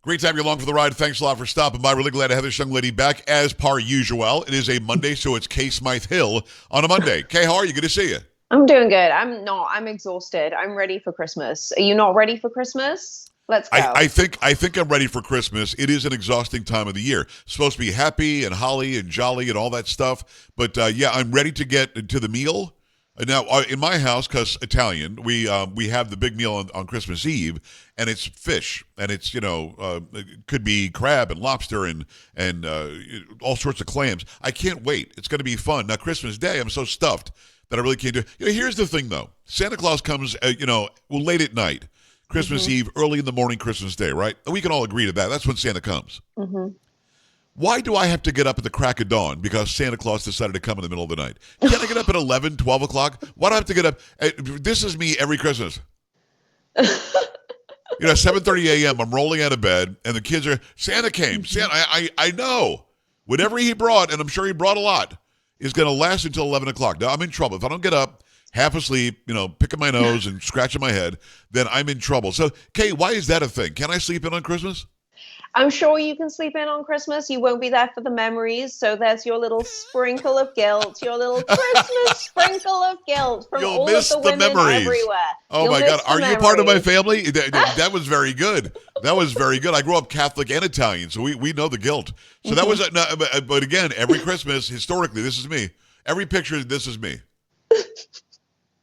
Great to have you along for the ride. Thanks a lot for stopping by. Really glad to have this young lady back as par usual. It is a Monday, so it's Kay Smythe Hill on a Monday. Kay, how are you? Good to see you. I'm doing good. I'm not. I'm exhausted. I'm ready for Christmas. Are you not ready for Christmas? Let's go. I think I'm ready for Christmas. It is an exhausting time of the year. It's supposed to be happy and holly and jolly and all that stuff. But yeah, I'm ready to get to the meal. Now, in my house, because Italian, we have the big meal on Christmas Eve, and it's fish, and it's it could be crab and lobster and all sorts of clams. I can't wait. It's going to be fun. Now, Christmas Day, I'm so stuffed that I really can't do. Here's the thing, though. Santa Claus comes, late at night, Christmas Eve, early in the morning, Christmas Day, right? We can all agree to that. That's when Santa comes. Mm-hmm. Why do I have to get up at the crack of dawn because Santa Claus decided to come in the middle of the night? Can't I get up at 11, 12 o'clock? Why do I have to get up? This is me every Christmas. 7:30 a.m., I'm rolling out of bed, and the kids are, Santa came. Santa, I know. Whatever he brought, and I'm sure he brought a lot, is going to last until 11 o'clock. Now, I'm in trouble. If I don't get up, half asleep, picking my nose and scratching my head, then I'm in trouble. So, Kay, why is that a thing? Can I sleep in on Christmas? I'm sure you can sleep in on Christmas. You won't be there for the memories. So there's your little sprinkle of guilt, your little Christmas sprinkle of guilt from You'll all miss of the women memories everywhere. Oh You'll my miss God. the Are you part of my memories. family? That was very good. That was very good. I grew up Catholic and Italian, so we know the guilt. So that was, but again, every Christmas, historically, this is me. Every picture, this is me.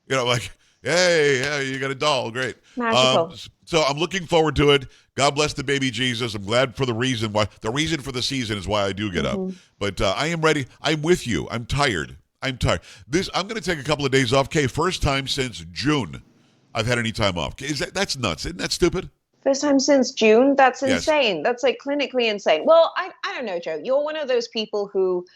Like, hey, yeah, you got a doll. Great. Magical. So I'm looking forward to it. God bless the baby Jesus. I'm glad for the reason for the season is why I do get up. But I am ready. I'm with you. I'm tired. I'm going to take a couple of days off. Kay, first time since June I've had any time off. That's nuts. Isn't that stupid? First time since June? That's Yes. insane. That's like clinically insane. Well, I don't know, Joe. You're one of those people who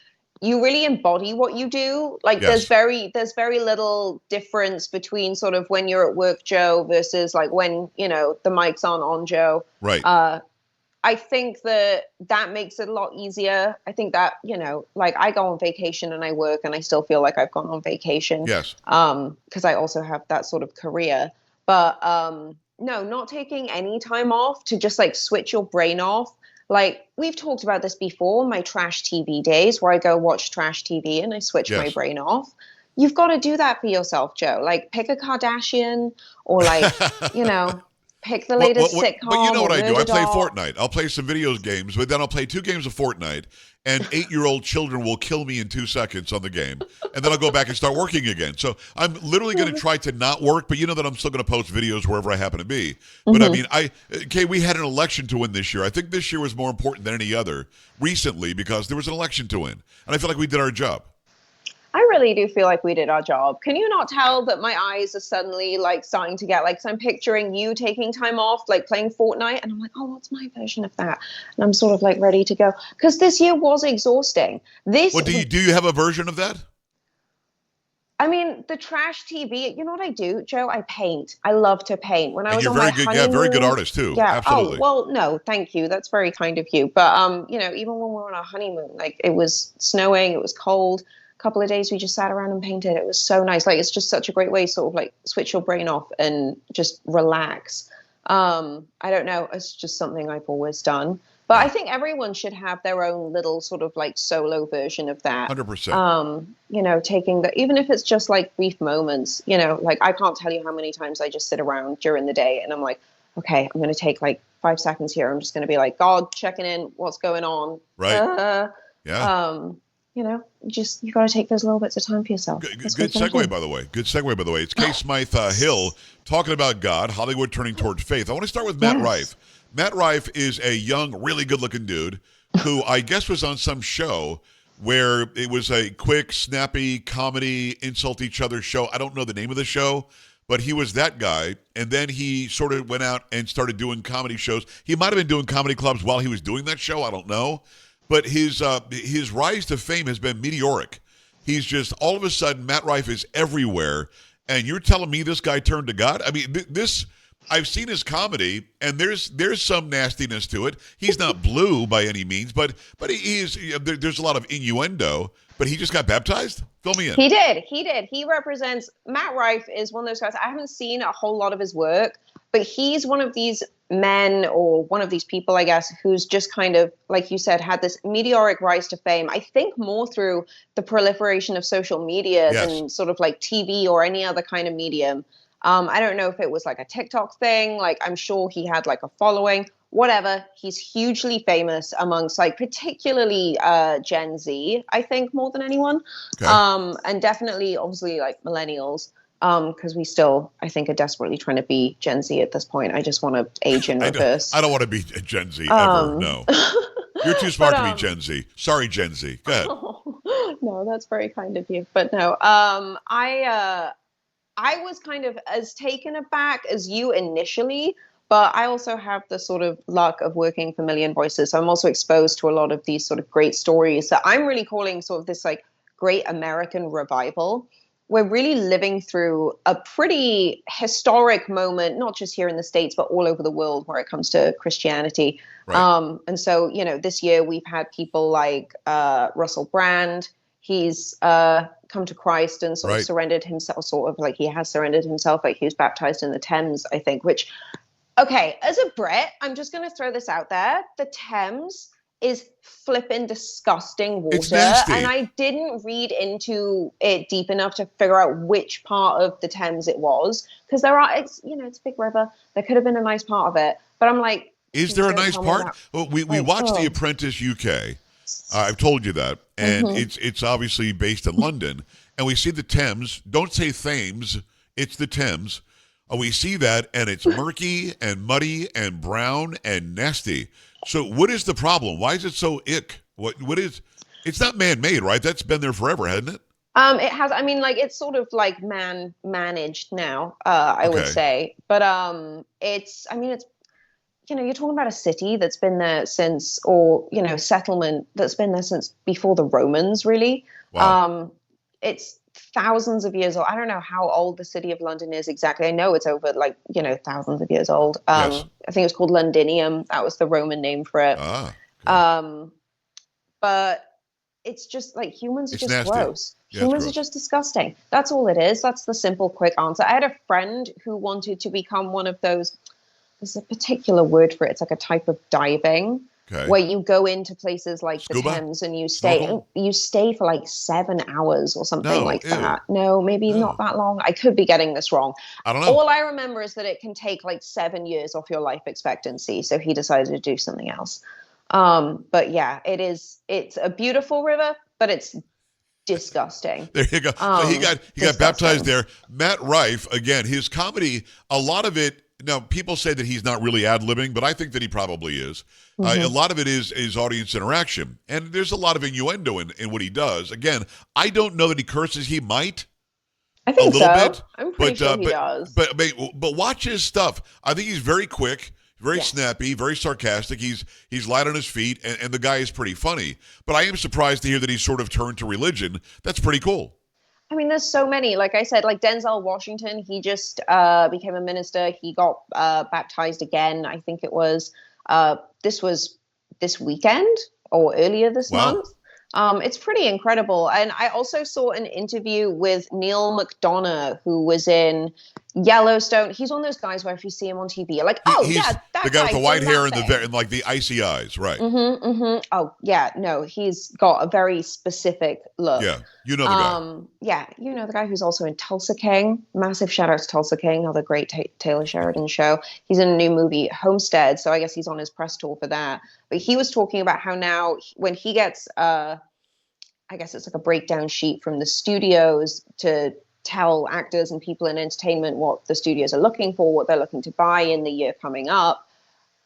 you really embody what you do. Like Yes. there's very little difference between sort of when you're at work, Joe, versus like when, the mic's on Joe. Right. I think that makes it a lot easier. I think that, like I go on vacation and I work and I still feel like I've gone on vacation. Yes. Because I also have that sort of career. But no, not taking any time off to just like switch your brain off. Like we've talked about this before, my trash TV days where I go watch trash TV and I switch my brain off. You've got to do that for yourself, Joe. Like pick a Kardashian or like, pick the latest sitcom. But you know what I do? I play doll. Fortnite. I'll play some video games, but then I'll play 2 games of Fortnite, and 8-year-old children will kill me in 2 seconds on the game, and then I'll go back and start working again. So I'm literally going to try to not work, but you know that I'm still going to post videos wherever I happen to be. But I mean, Kay, we had an election to win this year. I think this year was more important than any other recently because there was an election to win, and I feel like we did our job. I really do feel like we did our job. Can you not tell that my eyes are suddenly like starting to get like, so I'm picturing you taking time off, like playing Fortnite. And I'm like, oh, what's my version of that? And I'm sort of like ready to go. Because this year was exhausting. Do you have a version of that? I mean, the trash TV, you know what I do, Joe? I paint. I love to paint. When I was on my honeymoon, yeah, very good artist too. Yeah. Absolutely. Oh, well, no, thank you. That's very kind of you. But, even when we were on our honeymoon, like it was snowing, it was cold. Couple of days we just sat around and painted. It was so nice. Like it's just such a great way to sort of like switch your brain off and just relax. I don't know, it's just something I've always done, but I think everyone should have their own little sort of like solo version of that. 100%. Taking the, even if it's just like brief moments, like I can't tell you how many times I just sit around during the day and I'm like, okay, I'm going to take like 5 seconds here. I'm just going to be like, God, checking in, what's going on. Right. Yeah. You got to take those little bits of time for yourself. Good segue, by the way. Good segue, by the way. It's Kay Smythe Hill talking about God, Hollywood turning towards faith. I want to start with Matt Rife. Matt Rife is a young, really good-looking dude who I guess was on some show where it was a quick, snappy comedy, insult each other show. I don't know the name of the show, but he was that guy. And then he sort of went out and started doing comedy shows. He might have been doing comedy clubs while he was doing that show. I don't know. But his rise to fame has been meteoric. He's just, all of a sudden, Matt Rife is everywhere. And you're telling me this guy turned to God? I mean, I've seen his comedy, and there's some nastiness to it. He's not blue by any means, but there's a lot of innuendo. But he just got baptized? Fill me in. He did. He represents, Matt Rife is one of those guys, I haven't seen a whole lot of his work, but he's one of these men or one of these people, I guess, who's just kind of, like you said, had this meteoric rise to fame. I think more through the proliferation of social media Yes. than sort of like TV or any other kind of medium. I don't know if it was like a TikTok thing. Like, I'm sure he had like a following, whatever. He's hugely famous amongst like particularly Gen Z, I think, more than anyone. Okay. And definitely, obviously, like millennials, because we still, I think, are desperately trying to be Gen Z at this point. I just want to age in I don't. reverse. I don't want to be a Gen Z ever. Um, No, you're too but smart to be Gen Z. Sorry, Gen Z. Go ahead. no, that's very kind of you. But no, I was kind of as taken aback as you initially, but I also have the sort of luck of working for Million Voices. So I'm also exposed to a lot of these sort of great stories that I'm really calling sort of this like great American revival. We're really living through a pretty historic moment, not just here in the States, but all over the world where it comes to Christianity. Right. And so, this year we've had people like Russell Brand. He's come to Christ and sort of Right. surrendered himself, sort of like he has surrendered himself, like he was baptized in the Thames, I think, which, okay, as a Brit, I'm just going to throw this out there. The Thames is flipping disgusting water. It's nasty. And I didn't read into it deep enough to figure out which part of the Thames it was. Because it's a big river. There could have been a nice part of it. But I'm like, Is there a nice part? Well, we like, watched The Apprentice UK. I've told you that, and it's obviously based in London, and we see the Thames. Don't say Thames; it's the Thames. We see that, and it's murky and muddy and brown and nasty. So, what is the problem? Why is it so ick? What is? It's not man-made, right? That's been there forever, hasn't it? It has. I mean, like it's sort of like managed now. I would Okay. say, but it's. I mean, it's. You're talking about a city that's been there since, or settlement that's been there since before the Romans, really. Wow. It's thousands of years old. I don't know how old the city of London is exactly. I know it's over like thousands of years old. Yes. I think it's called Londinium. That was the Roman name for it. Ah. Okay. But it's just like humans are It's just nasty. gross. Yeah, it's Humans are gross. just disgusting. That's all it is. That's the simple, quick answer. I had a friend who wanted to become one of those. There's a particular word for it. It's like a type of diving Okay. where you go into places like Scuba? the Thames and you Snorkel? stay for like 7 hours or something No. like Ew. that. No, maybe not No. that long. I could be getting this wrong. I don't know. All I remember is that it can take like 7 years off your life expectancy. So he decided to do something else. But yeah, it's a beautiful river, but it's disgusting. There you go. So he got Disgusting. baptized there. Matt Rife, again, his comedy, a lot of it. Now, people say that he's not really ad-libbing, but I think that he probably is. A lot of it is audience interaction. And there's a lot of innuendo in what he does. Again, I don't know that he curses. He might. I think a little so. bit. I'm pretty sure he but, does. But watch his stuff. I think he's very quick, very Yes. snappy, very sarcastic. He's light on his feet, and the guy is pretty funny. But I am surprised to hear that he's sort of turned to religion. That's pretty cool. I mean, there's so many. Like I said, like Denzel Washington, he just became a minister. He got baptized again. I think it was this weekend or earlier this Wow. month. It's pretty incredible. And I also saw an interview with Neil McDonough, who was in Yellowstone. He's one of those guys where if you see him on TV, you're like, oh, He's yeah, that the guy with the doing white hair that and thing. like the icy eyes, right? Oh, yeah, no, he's got a very specific look. Yeah, you know the guy. Yeah, the guy who's also in Tulsa King. Massive shout out to Tulsa King, another great Taylor Sheridan show. He's in a new movie, Homestead, so I guess he's on his press tour for that. But he was talking about how now when he gets, I guess it's like a breakdown sheet from the studios to tell actors and people in entertainment what the studios are looking for, what they're looking to buy in the year coming up.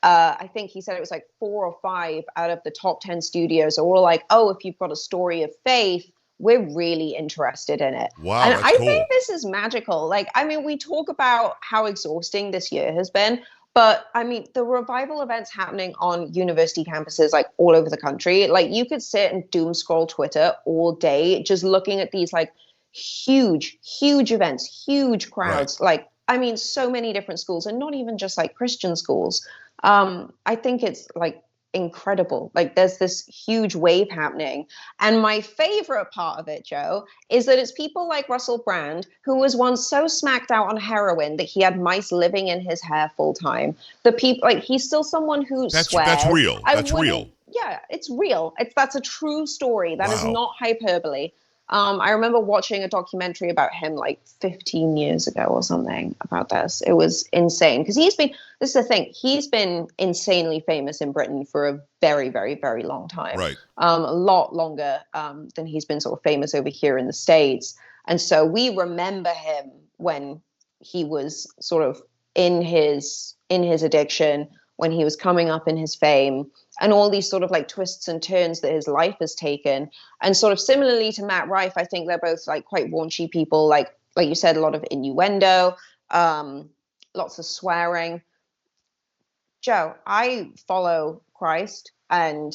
I think he said it was like 4 or 5 out of the top 10 studios are all like, oh, if you've got a story of faith, we're really interested in it. Wow, And that's I cool. think this is magical. Like, I mean, we talk about how exhausting this year has been, but I mean, the revival events happening on university campuses, like all over the country, like you could sit and doom scroll Twitter all day, just looking at these like huge, huge events, huge crowds. Right. Like, I mean, so many different schools and not even just like Christian schools. I think it's like incredible. Like there's this huge wave happening. And my favorite part of it, Joe, is that it's people like Russell Brand, who was once so smacked out on heroin that he had mice living in his hair full time. The people, like, he's still someone who swears. That's real. That's real. Yeah, it's real. That's a true story. That is Wow. not hyperbole. I remember watching a documentary about him like 15 years ago or something about this. It was insane because this is the thing, he's been insanely famous in Britain for a very, very, very long time. Right. A lot longer than he's been sort of famous over here in the States. And so we remember him when he was sort of in his addiction, when he was coming up in his fame, and all these sort of like twists and turns that his life has taken. And sort of similarly to Matt Rife, I think they're both like quite raunchy people, like you said, a lot of innuendo, lots of swearing. Joe, I follow Christ, and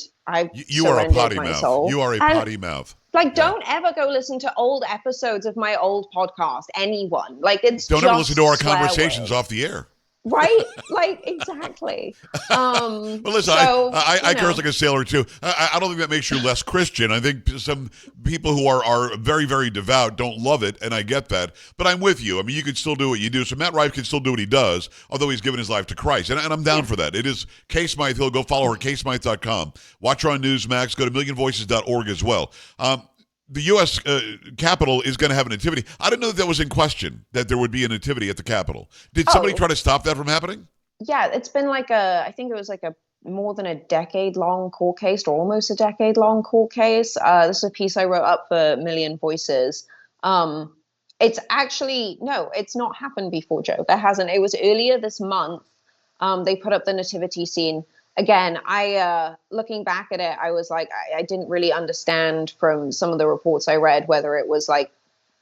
You are a potty my mouth. soul. You are a potty mouth. Like, don't ever go listen to old episodes of my old podcast. Anyone. Like, it's don't just ever listen to our swear conversations words. off the air. Right? Like, exactly. But listen, I curse like a sailor too. I don't think that makes you less Christian. I think some people who are very, very devout don't love it, and I get that. But I'm with you. I mean, you can still do what you do. So Matt Rife can still do what he does, although he's given his life to Christ. And I'm down for that. It is Smythe Hill. Go follow her, ksmythe.com. Watch her on Newsmax. Go to millionvoices.org as well. The U.S. Capitol is going to have a nativity. I didn't know that was in question, that there would be a nativity at the Capitol. Did somebody try to stop that from happening? Yeah, it's been like I think it was like a more than a decade-long court case, or almost a decade-long court case. This is a piece I wrote up for Million Voices. It's actually, no, it's not happened before, Joe. There hasn't. It was earlier this month. They put up the nativity scene. Again, looking back at it, I was like, I didn't really understand from some of the reports I read whether it was like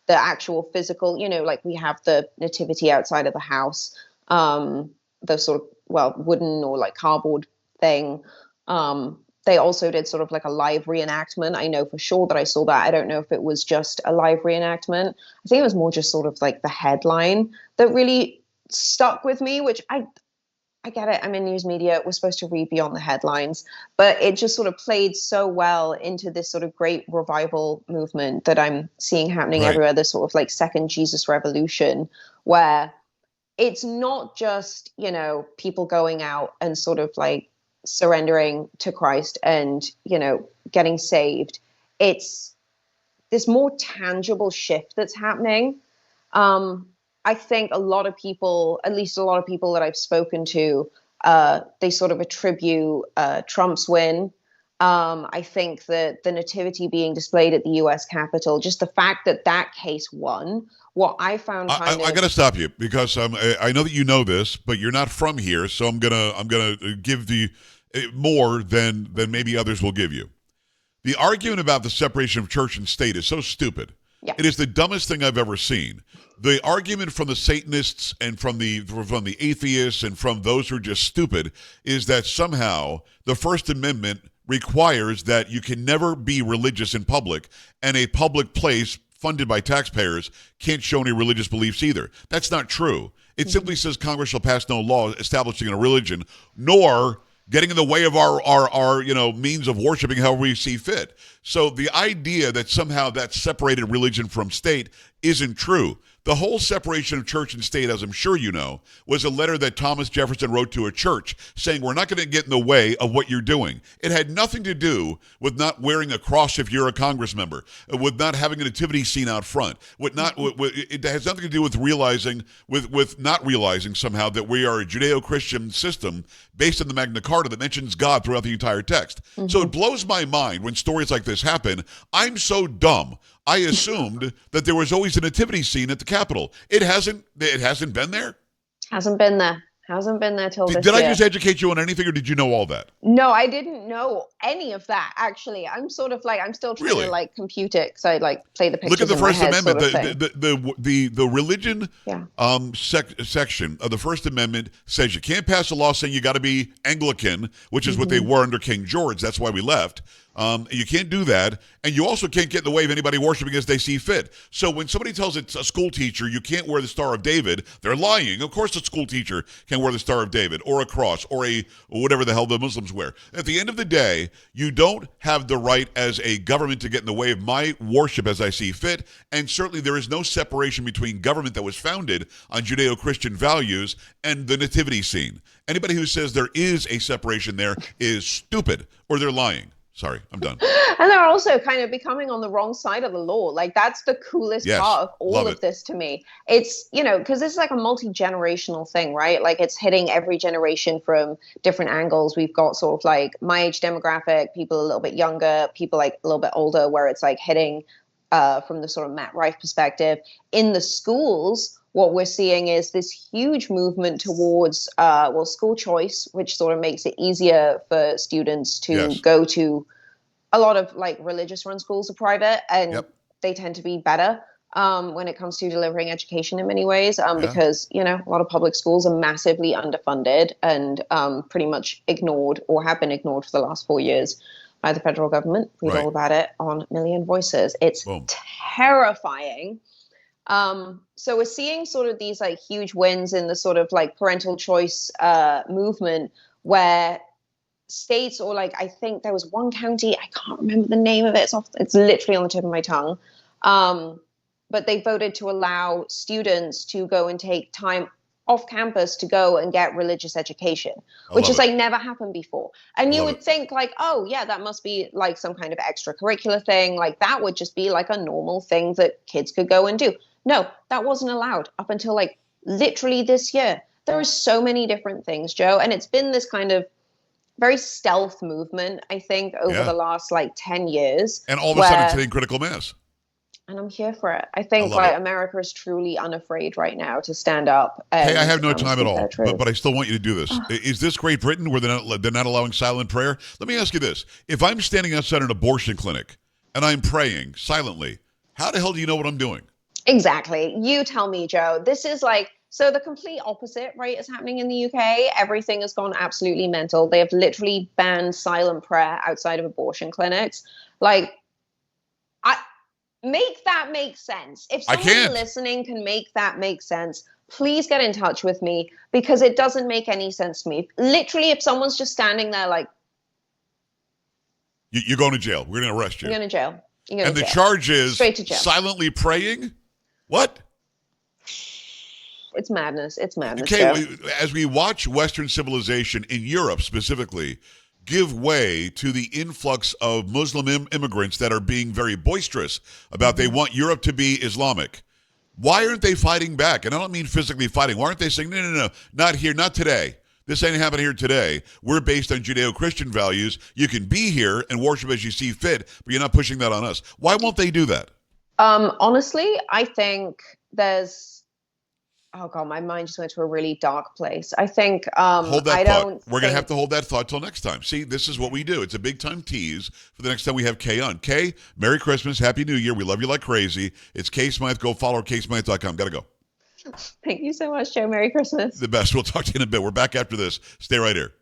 the actual physical, like we have the nativity outside of the house, the sort of, wooden or like cardboard thing. They also did sort of like a live reenactment. I know for sure that I saw that. I don't know if it was just a live reenactment. I think it was more just sort of like the headline that really stuck with me, which I get it. I'm in news media. We're supposed to read beyond the headlines, but it just sort of played so well into this sort of great revival movement that I'm seeing happening everywhere. This sort of like second Jesus revolution, where it's not just, people going out and sort of like surrendering to Christ and, getting saved. It's this more tangible shift that's happening. I think a lot of people, at least a lot of people that I've spoken to, they sort of attribute Trump's win. I think that the nativity being displayed at the U.S. Capitol, just the fact that case won, what I found I got to stop you because I know that you know this, but you're not from here, so I'm gonna give the more than maybe others will give you. The argument about the separation of church and state is so stupid. Yeah. It is the dumbest thing I've ever seen. The argument from the Satanists and from the atheists and from those who are just stupid is that somehow the First Amendment requires that you can never be religious in public, and a public place funded by taxpayers can't show any religious beliefs either. That's not true. It simply says Congress shall pass no law establishing a religion, nor getting in the way of our means of worshiping however we see fit. So the idea that somehow that separated religion from state isn't true. The whole separation of church and state, as I'm sure you know, was a letter that Thomas Jefferson wrote to a church saying, we're not going to get in the way of what you're doing. It had nothing to do with not wearing a cross if you're a Congress member, with not having a nativity scene out front. It has nothing to do with not realizing somehow that we are a Judeo-Christian system based on the Magna Carta that mentions God throughout the entire text. Mm-hmm. So it blows my mind when stories like this happen. I'm so dumb. I assumed that there was always a nativity scene at the Capitol. It hasn't been there? Hasn't been there. Hasn't been there till this year. Did I just educate you on anything, or did you know all that? No, I didn't know any of that, actually. I'm sort of like, I'm still trying to like compute it, because I like play the pictures. Look at the First Amendment. Sort of the religion section of the First Amendment says you can't pass a law saying you got to be Anglican, which is what they were under King George. That's why we left. You can't do that. And you also can't get in the way of anybody worshiping as they see fit. So when somebody tells a school teacher you can't wear the Star of David, they're lying. Of course a school teacher can wear the Star of David or a cross or whatever the hell the Muslims wear. At the end of the day, you don't have the right as a government to get in the way of my worship as I see fit. And certainly there is no separation between government that was founded on Judeo-Christian values and the nativity scene. Anybody who says there is a separation there is stupid or they're lying. Sorry, I'm done. And they're also kind of becoming on the wrong side of the law. Like, that's the coolest part of all of this to me. It's, because it's like a multi-generational thing, right? Like, it's hitting every generation from different angles. We've got sort of like my age demographic, people a little bit younger, people like a little bit older, where it's like hitting from the sort of Matt Rife perspective. In the schools, what we're seeing is this huge movement towards, school choice, which sort of makes it easier for students to go to. A lot of like religious run schools are private, and they tend to be better when it comes to delivering education in many ways, because, a lot of public schools are massively underfunded and pretty much ignored or have been ignored for the last 4 years by the federal government. Read all about it on Million Voices. It's terrifying. So we're seeing sort of these like huge wins in the sort of like parental choice movement, where states, or like I think there was one county, I can't remember the name of it, it's literally on the tip of my tongue, but they voted to allow students to go and take time off campus to go and get religious education, which has like never happened before. And you would think like, oh yeah, that must be like some kind of extracurricular thing, like that would just be like a normal thing that kids could go and do. No, that wasn't allowed up until like literally this year. There are so many different things, Joe, and it's been this kind of very stealth movement, I think, over the last like 10 years. And all of a sudden it's hitting critical mass. And I'm here for it. I think America is truly unafraid right now to stand up. And, hey, I have no time at all, but I still want you to do this. Is this Great Britain where they're not allowing silent prayer? Let me ask you this. If I'm standing outside an abortion clinic and I'm praying silently, how the hell do you know what I'm doing? Exactly. You tell me, Joe. This is like, so the complete opposite, right, is happening in the UK. Everything has gone absolutely mental. They have literally banned silent prayer outside of abortion clinics. Like, make that make sense. If someone listening can make that make sense, please get in touch with me, because it doesn't make any sense to me. Literally, if someone's just standing there like... You're going to jail. We're going to arrest you. You're going to jail. And the charge is straight to jail. Silently praying? What? It's madness. It's madness. Okay, as we watch Western civilization in Europe specifically give way to the influx of Muslim immigrants that are being very boisterous about they want Europe to be Islamic, why aren't they fighting back? And I don't mean physically fighting. Why aren't they saying, no, not here, not today. This ain't happening here today. We're based on Judeo-Christian values. You can be here and worship as you see fit, but you're not pushing that on us. Why won't they do that? Honestly, I think there's... Oh, God, my mind just went to a really dark place. I think hold that thought. We're going to have to hold that thought till next time. See, this is what we do. It's a big-time tease for the next time we have Kay on. Kay, Merry Christmas, Happy New Year. We love you like crazy. It's Kay Smythe. Go follow her, kaysmythe.com. Got to go. Thank you so much, Joe. Merry Christmas. The best. We'll talk to you in a bit. We're back after this. Stay right here.